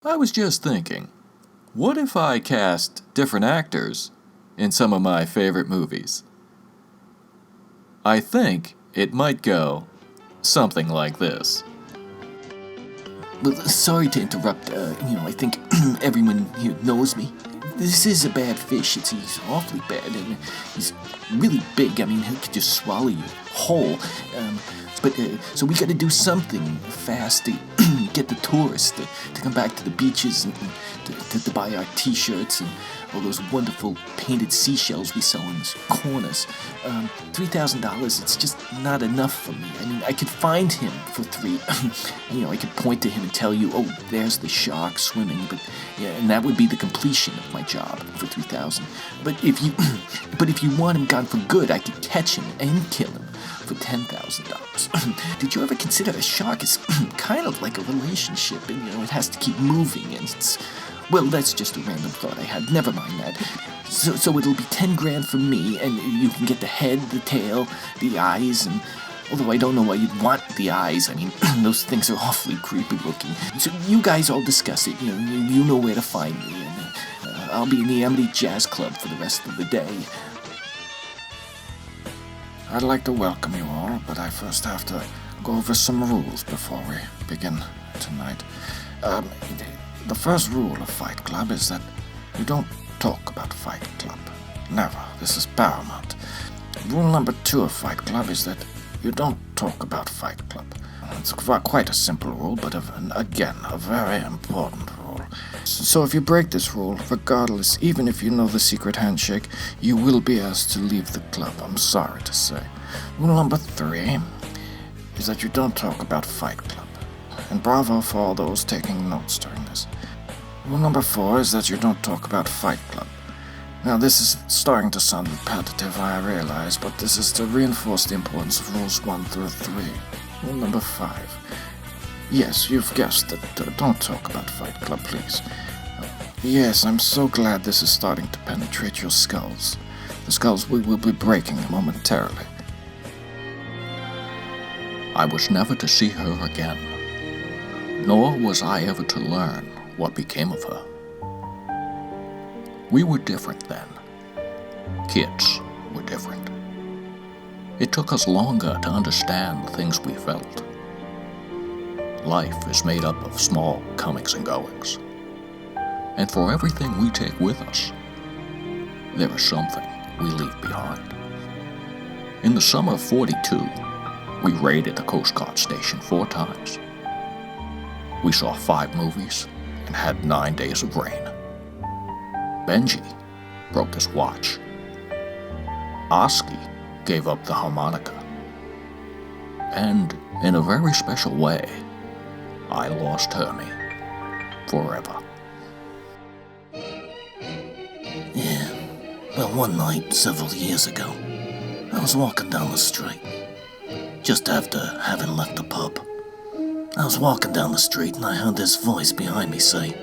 I was just thinking, what if I cast different actors in some of my favorite movies? I think it might go something like this. Well, sorry to interrupt. I think everyone here knows me. This is a bad fish. He's awfully bad, and he's really big. I mean, he could just swallow you whole. So we got to do something fast to get the tourists to come back to the beaches and to buy our T-shirts and all those wonderful painted seashells we sell in the corners. $3,000, it's just not enough for me. I mean, I could find him for $3. I could point to him and tell you, oh, there's the shark swimming, and that would be the completion of my job for $3,000. But if you want him gone for good, I could catch him and kill him for $10,000. Did you ever consider a shark is kind of like a relationship, and it has to keep moving, and well, that's just a random thought I had. Never mind that. So it'll be $10,000 for me, and you can get the head, the tail, the eyes, and although I don't know why you'd want the eyes. I mean, those things are awfully creepy looking. So you guys all discuss it. You know where to find me, and I'll be in the Amity Jazz Club for the rest of the day. I'd like to welcome you all, but I first have to go over some rules before we begin tonight. The first rule of Fight Club is that you don't talk about Fight Club. Never. This is paramount. Rule number 2 of Fight Club is that you don't talk about Fight Club. It's quite a simple rule, but again, a very important rule. So if you break this rule, regardless, even if you know the secret handshake, you will be asked to leave the club, I'm sorry to say. Rule number 3 is that you don't talk about Fight Club. And bravo for all those taking notes during this. Rule number 4 is that you don't talk about Fight Club. Now this is starting to sound repetitive, I realize, but this is to reinforce the importance of rules 1 through 3. Rule number 5. Yes, you've guessed it. Don't talk about Fight Club, please. Yes, I'm so glad this is starting to penetrate your skulls. The skulls we will be breaking momentarily. I was never to see her again, nor was I ever to learn what became of her. We were different then. Kids were different. It took us longer to understand the things we felt. Life is made up of small comings and goings. And for everything we take with us, there is something we leave behind. In the summer of '42, we raided the Coast Guard station 4 times. We saw 5 movies and had 9 days of rain. Benji broke his watch. Oski gave up the harmonica. And in a very special way, I lost Hermie forever. Yeah, well, one night several years ago, I was walking down the street, just after having left the pub. I was walking down the street and I heard this voice behind me say,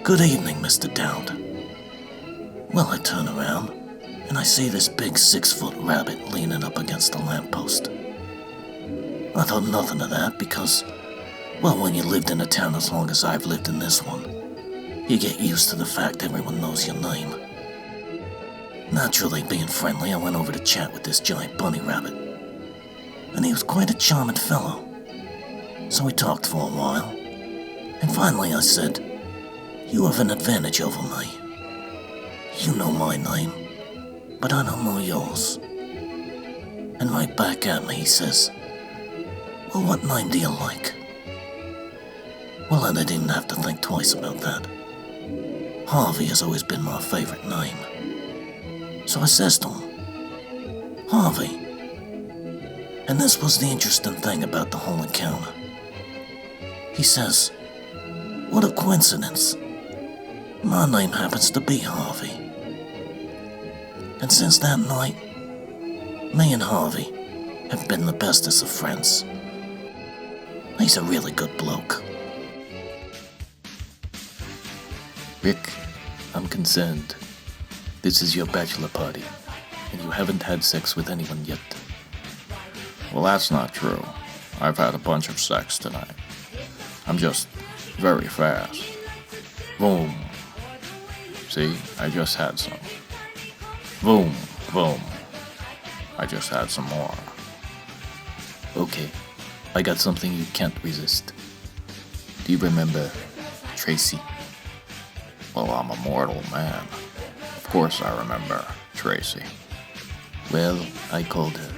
"Good evening, Mr. Dowd." Well, I turn around and I see this big 6-foot rabbit leaning up against a lamppost. I thought nothing of that because, well, when you lived in a town as long as I've lived in this one, you get used to the fact everyone knows your name. Naturally, being friendly, I went over to chat with this giant bunny rabbit. And he was quite a charming fellow. So we talked for a while. And finally I said, "You have an advantage over me. You know my name, but I don't know yours." And right back at me he says, "Well, what name do you like?" Well, then I didn't have to think twice about that. Harvey has always been my favorite name. So I says to him, "Harvey." And this was the interesting thing about the whole encounter. He says, "What a coincidence. My name happens to be Harvey." And since that night, me and Harvey have been the bestest of friends. He's a really good bloke. Rick, I'm concerned. This is your bachelor party, and you haven't had sex with anyone yet. Well, that's not true. I've had a bunch of sex tonight. I'm just very fast. Boom. See, I just had some. Boom, boom. I just had some more. Okay, I got something you can't resist. Do you remember Tracy? Well, I'm a mortal man. Of course I remember Tracy. Well, I called her,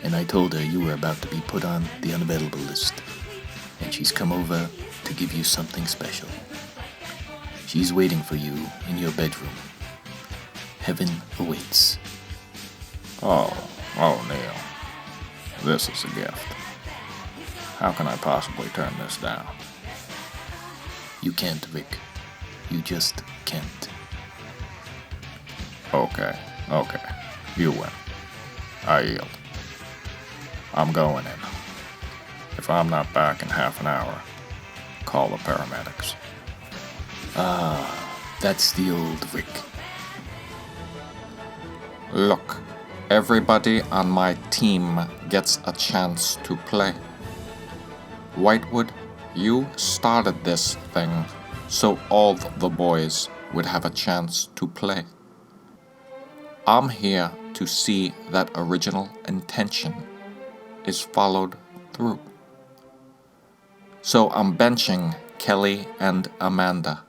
and I told her you were about to be put on the unavailable list, and she's come over to give you something special. She's waiting for you in your bedroom. Heaven awaits. Oh, Neil. This is a gift. How can I possibly turn this down? You can't, Rick. You just can't. Okay. You win. I yield. I'm going in. If I'm not back in half an hour, call the paramedics. That's the old Rick. Look, everybody on my team gets a chance to play. Whitewood, you started this thing so all the boys would have a chance to play. I'm here to see that original intention is followed through. So I'm benching Kelly and Amanda.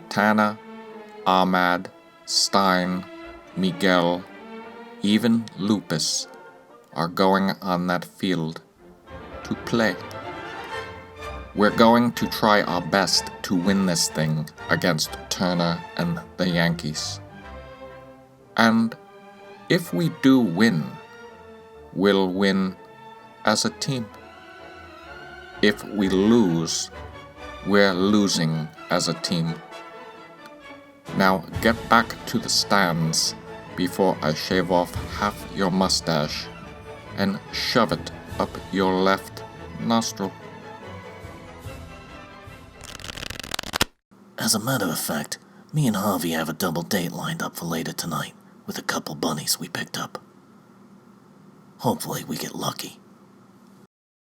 Tana, Ahmad, Stein, Miguel, even Lupus are going on that field to play. We're going to try our best to win this thing against Turner and the Yankees. And if we do win, we'll win as a team. If we lose, we're losing as a team. Now get back to the stands before I shave off half your mustache and shove it up your left nostril. As a matter of fact, me and Harvey have a double date lined up for later tonight with a couple bunnies we picked up. Hopefully we get lucky.